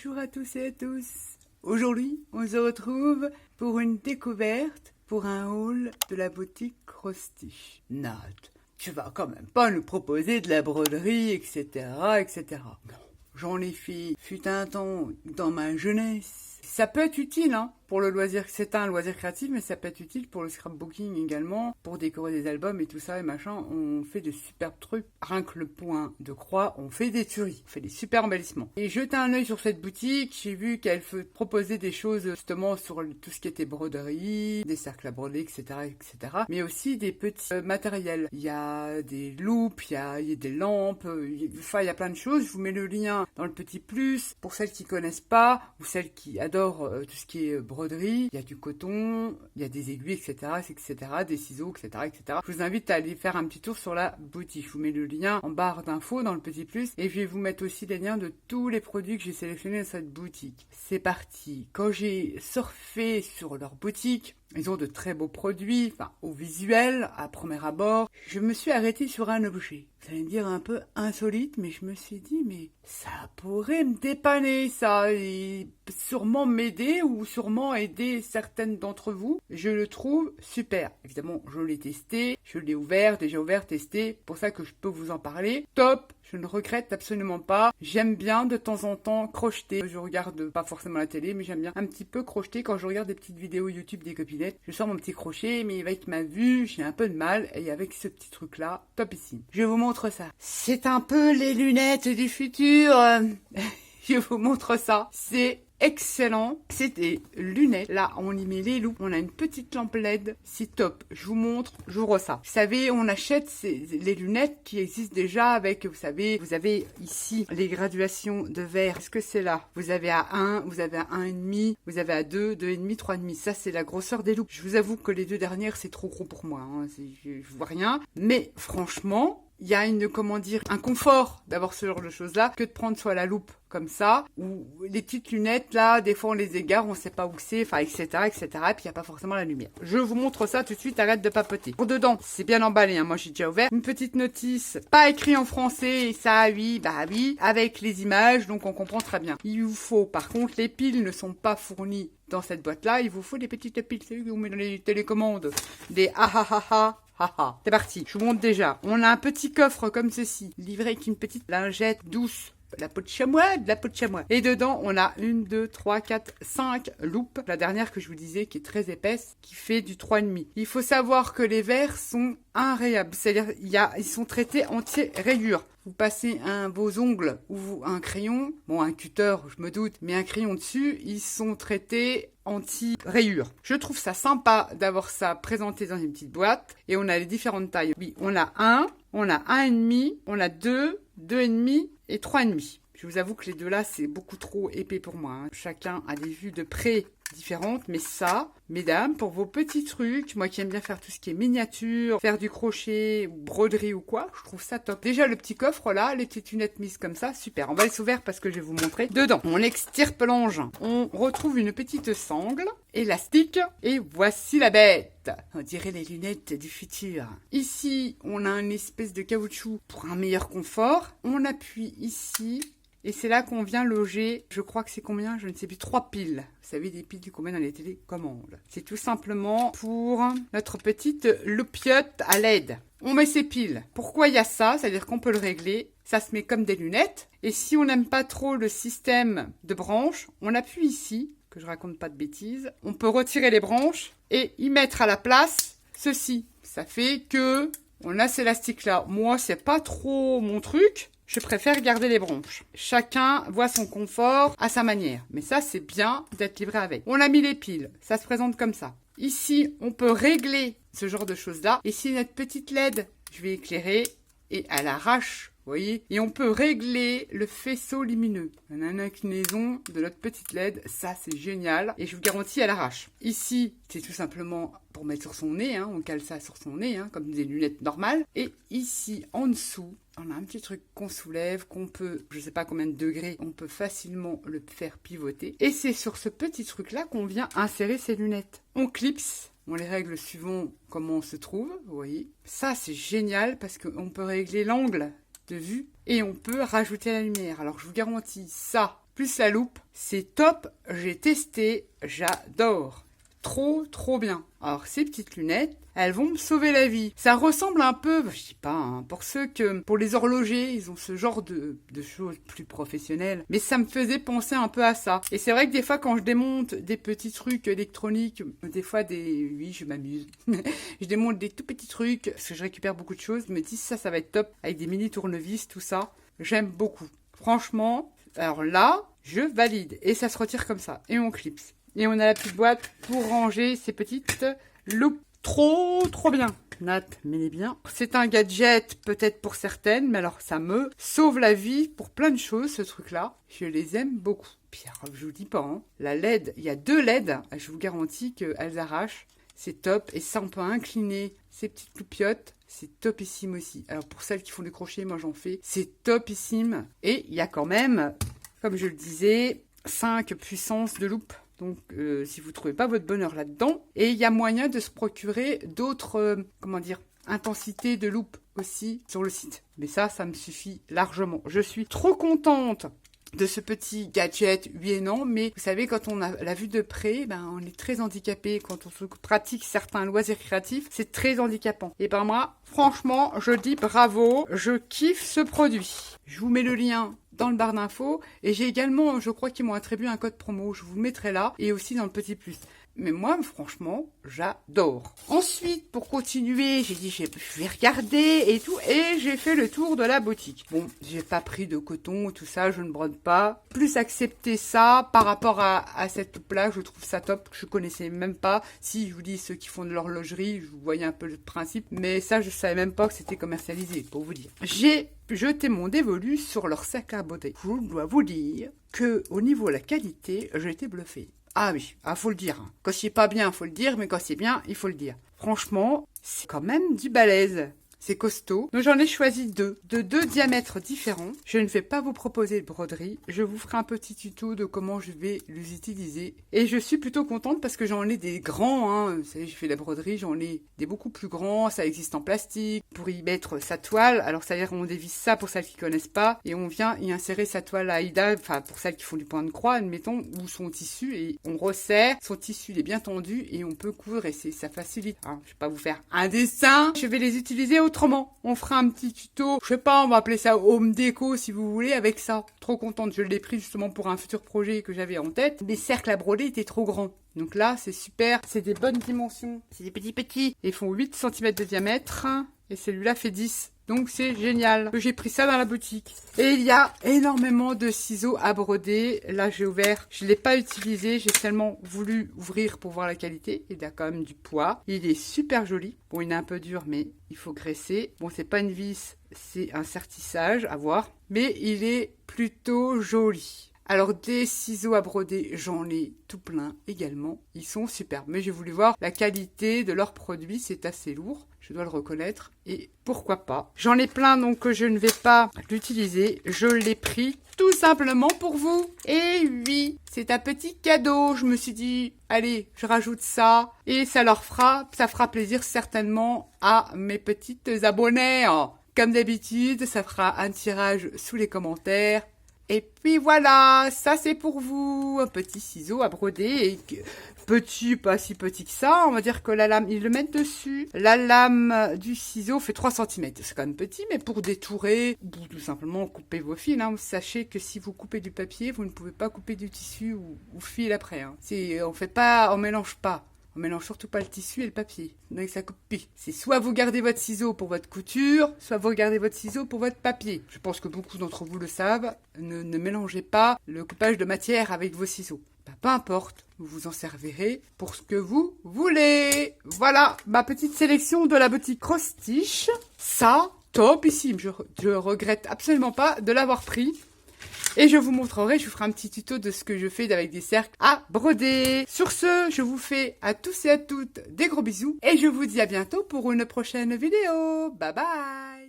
Bonjour à tous et à tous. Aujourd'hui, on se retrouve pour une découverte pour un haul de la boutique Crostiche. Nat, tu vas quand même pas nous proposer de la broderie, etc., etc. Non, j'en ai fait, fut un temps dans ma jeunesse. Ça peut être utile, hein, pour le loisir. C'est un loisir créatif, mais ça peut être utile pour le scrapbooking également, pour décorer des albums et tout ça et machin. On fait de superbes trucs. Rien que le point de croix, on fait des tueries, on fait des super embellissements. Et jeté un œil sur cette boutique, j'ai vu qu'elle proposait des choses justement sur tout ce qui était broderie, des cercles à broder, etc., etc. Mais aussi des petits matériels. Il y a des loupes, il y a des lampes, il y a plein de choses. Je vous mets le lien dans le petit plus pour celles qui connaissent pas ou celles qui adorent tout ce qui est broderie. Il y a du coton, il y a des aiguilles, etc., des ciseaux, etc., etc. Je vous invite à aller faire un petit tour sur la boutique. Je vous mets le lien en barre d'infos dans le petit plus et je vais vous mettre aussi les liens de tous les produits que j'ai sélectionnés dans cette boutique. C'est parti. Quand j'ai surfé sur leur boutique, ils ont de très beaux produits, enfin, au visuel, à premier abord. Je me suis arrêtée sur un objet. Vous allez me dire un peu insolite, mais je me suis dit, mais ça pourrait me dépanner, ça, et sûrement m'aider ou sûrement aider certaines d'entre vous. Je le trouve super. Évidemment, je l'ai testé, je l'ai ouvert, déjà ouvert, testé, pour ça que je peux vous en parler. Top! Je ne regrette absolument pas. J'aime bien de temps en temps crocheter. Je regarde pas forcément la télé, mais j'aime bien un petit peu crocheter quand je regarde des petites vidéos YouTube des copinettes. Je sors mon petit crochet, mais avec ma vue, j'ai un peu de mal. Et avec ce petit truc-là, topissime. Je vous montre ça. C'est un peu les lunettes du futur. Je vous montre ça. C'est excellent. C'est des lunettes. Là, on y met les loupes. On a une petite lampe LED. C'est top. Je vous montre. J'ouvre ça. Vous savez, on achète les lunettes qui existent déjà avec, vous savez, vous avez ici les graduations de verre. Est-ce que c'est là? Vous avez à 1, vous avez à 1,5, vous avez à 2, 2,5, 3,5. Ça, c'est la grosseur des loupes. Je vous avoue que les deux dernières, c'est trop gros pour moi. Hein. Je vois rien. Mais franchement, il y a un confort d'avoir ce genre de choses-là que de prendre soit la loupe comme ça, ou les petites lunettes, là, des fois on les égare, on sait pas où c'est, enfin, etc., etc., et puis il n'y a pas forcément la lumière. Je vous montre ça tout de suite, arrête de papoter. Pour dedans, c'est bien emballé, hein, moi j'ai déjà ouvert. Une petite notice, pas écrit en français, et ça, oui, bah oui, avec les images, donc on comprend très bien. Il vous faut, par contre, les piles ne sont pas fournies dans cette boîte-là, il vous faut des petites piles, c'est que vous mettez dans les télécommandes, des ah ah ah ah. Haha, c'est parti, je vous montre déjà. On a un petit coffre comme ceci, livré avec une petite lingette douce. De la peau de chamois. Et dedans, on a 1, 2, 3, 4, 5 loupes. La dernière que je vous disais, qui est très épaisse, qui fait du 3,5. Il faut savoir que les verres sont inrayables. C'est-à-dire, ils sont traités anti-rayures. Vous passez vos ongles ou un crayon, bon, un cutter, je me doute, mais un crayon dessus, ils sont traités anti-rayures. Je trouve ça sympa d'avoir ça présenté dans une petite boîte. Et on a les différentes tailles. Oui, on a 1, on a 1,5, on a 2, 2,5 et 3,5. Je vous avoue que les deux là, c'est beaucoup trop épais pour moi. Hein. Chacun a des vues de près différentes, mais ça, mesdames, pour vos petits trucs, moi qui aime bien faire tout ce qui est miniature, faire du crochet, ou broderie ou quoi, je trouve ça top. Déjà le petit coffre là, les petites lunettes mises comme ça, super. On va les ouvrir parce que je vais vous montrer. Dedans, on extirpe l'engin. On retrouve une petite sangle, élastique, et voici la bête. On dirait les lunettes du futur. Ici, on a une espèce de caoutchouc pour un meilleur confort. On appuie ici. Et c'est là qu'on vient loger, je crois que c'est combien, je ne sais plus, 3 piles. Vous savez, des piles qu'on met dans les télécommandes. C'est tout simplement pour notre petite loupiote à LED. On met ces piles. Pourquoi il y a ça? C'est-à-dire qu'on peut le régler. Ça se met comme des lunettes. Et si on n'aime pas trop le système de branches, on appuie ici, que je raconte pas de bêtises. On peut retirer les branches et y mettre à la place ceci. Ça fait que on a cet élastique-là. Moi, c'est pas trop mon truc. Je préfère garder les branches. Chacun voit son confort à sa manière. Mais ça, c'est bien d'être livré avec. On a mis les piles. Ça se présente comme ça. Ici, on peut régler ce genre de choses-là. Ici, notre petite LED, je vais éclairer et elle arrache. Vous voyez? Et on peut régler le faisceau lumineux. On a une inclinaison de notre petite LED. Ça, c'est génial. Et je vous garantis, elle arrache. Ici, c'est tout simplement pour mettre sur son nez. Hein. On cale ça sur son nez, hein, comme des lunettes normales. Et ici, en dessous, on a un petit truc qu'on soulève, qu'on peut, je sais pas combien de degrés, on peut facilement le faire pivoter. Et c'est sur ce petit truc-là qu'on vient insérer ces lunettes. On clipse. On les règle suivant comment on se trouve, vous voyez. Ça, c'est génial parce qu'on peut régler l'angle de vue et on peut rajouter la lumière. Alors, je vous garantis, ça, plus la loupe. C'est top, j'ai testé, j'adore. Trop bien. Alors ces petites lunettes, elles vont me sauver la vie. Ça ressemble un peu, je dis pas, hein, pour les horlogers, ils ont ce genre de choses plus professionnelles. Mais ça me faisait penser un peu à ça. Et c'est vrai que des fois quand je démonte des petits trucs électroniques, des fois oui, je m'amuse. Je démonte des tout petits trucs, parce que je récupère beaucoup de choses. Je me dis ça va être top, avec des mini tournevis, tout ça. J'aime beaucoup. Franchement, alors là, je valide. Et ça se retire comme ça. Et on clipse. Et on a la petite boîte pour ranger ces petites loupes. Trop bien. Nat, mets-les bien. C'est un gadget peut-être pour certaines, mais alors ça me sauve la vie pour plein de choses, ce truc-là. Je les aime beaucoup. Puis alors, je vous dis pas, hein, la LED, il y a 2 LED, je vous garantis qu'elles arrachent. C'est top. Et ça, on peut incliner ces petites loupiottes. C'est topissime aussi. Alors pour celles qui font du crochet, moi j'en fais. C'est topissime. Et il y a quand même, comme je le disais, 5 puissances de loupe. Donc, si vous ne trouvez pas votre bonheur là-dedans, et il y a moyen de se procurer d'autres, intensités de loupe aussi sur le site. Mais ça me suffit largement. Je suis trop contente de ce petit gadget, oui et non, mais vous savez, quand on a la vue de près, on est très handicapé. Quand on se pratique certains loisirs créatifs, c'est très handicapant. Et moi, franchement, je dis bravo, je kiffe ce produit. Je vous mets le lien dans le barre d'infos. Et j'ai également, je crois qu'ils m'ont attribué un code promo. Je vous le mettrai là. Et aussi dans le petit plus. Mais moi, franchement, j'adore. Ensuite, pour continuer, j'ai dit, je vais regarder et tout. Et j'ai fait le tour de la boutique. Bon, j'ai pas pris de coton, tout ça, je ne brode pas. Plus accepter ça par rapport à cette loupe-là, je trouve ça top. Je connaissais même pas. Si, je vous dis, ceux qui font de l'horlogerie, je vous voyais un peu le principe. Mais ça, je savais même pas que c'était commercialisé, pour vous dire. J'ai jeté mon dévolu sur leur sac à beauté. Je dois vous dire que au niveau de la qualité, j'ai été bluffée. Ah oui, faut le dire. Quand c'est pas bien, faut le dire, mais quand c'est bien, il faut le dire. Franchement, c'est quand même du balèze. C'est costaud. Donc j'en ai choisi 2, de 2 diamètres différents. Je ne vais pas vous proposer de broderie. Je vous ferai un petit tuto de comment je vais les utiliser. Et je suis plutôt contente parce que j'en ai des grands. Vous savez, j'ai fait la broderie, j'en ai des beaucoup plus grands. Ça existe en plastique. Pour y mettre sa toile. Alors ça veut dire qu'on dévisse ça pour celles qui connaissent pas. Et on vient y insérer sa toile Aïda. Enfin, pour celles qui font du point de croix, admettons, ou son tissu. Et on resserre. Son tissu, il est bien tendu. Et on peut coudre et ça facilite. Je vais pas vous faire un dessin. Je vais les utiliser autrement. On fera un petit tuto, je sais pas, on va appeler ça home déco si vous voulez, avec ça. Trop contente, je l'ai pris justement pour un futur projet que j'avais en tête. Les cercles à broder étaient trop grands. Donc là, c'est super, c'est des bonnes dimensions. C'est des petits. Ils font 8 cm de diamètre et celui-là fait 10. Donc c'est génial. J'ai pris ça dans la boutique. Et il y a énormément de ciseaux à broder. Là j'ai ouvert. Je ne l'ai pas utilisé. J'ai seulement voulu ouvrir pour voir la qualité. Il a quand même du poids. Il est super joli. Bon, il est un peu dur, mais il faut graisser. Bon, c'est pas une vis, c'est un sertissage à voir. Mais il est plutôt joli. Alors des ciseaux à broder, j'en ai tout plein également. Ils sont superbes. Mais j'ai voulu voir la qualité de leurs produits. C'est assez lourd. Je dois le reconnaître. Et pourquoi pas. J'en ai plein donc que je ne vais pas l'utiliser. Je l'ai pris tout simplement pour vous. Et oui, c'est un petit cadeau. Je me suis dit, allez, je rajoute ça. Et ça fera plaisir certainement à mes petites abonnés. Comme d'habitude, ça fera un tirage sous les commentaires. Et puis voilà, ça c'est pour vous, un petit ciseau à broder, et petit, pas si petit que ça, on va dire que la lame, ils le mettent dessus. La lame du ciseau fait 3 cm, c'est quand même petit, mais pour détourer, ou tout simplement couper vos fils, sachez que si vous coupez du papier, vous ne pouvez pas couper du tissu ou fil après. On mélange pas. On mélange surtout pas le tissu et le papier. Donc ça coupe plus. C'est soit vous gardez votre ciseau pour votre couture, soit vous gardez votre ciseau pour votre papier. Je pense que beaucoup d'entre vous le savent. Ne mélangez pas le coupage de matière avec vos ciseaux. Peu importe, vous vous en servirez pour ce que vous voulez. Voilà, ma petite sélection de la boutique Cross Stitch. Ça, topissime. Je regrette absolument pas de l'avoir pris. Et je vous montrerai, je vous ferai un petit tuto de ce que je fais avec des cercles à broder. Sur ce, je vous fais à tous et à toutes des gros bisous. Et je vous dis à bientôt pour une prochaine vidéo. Bye bye!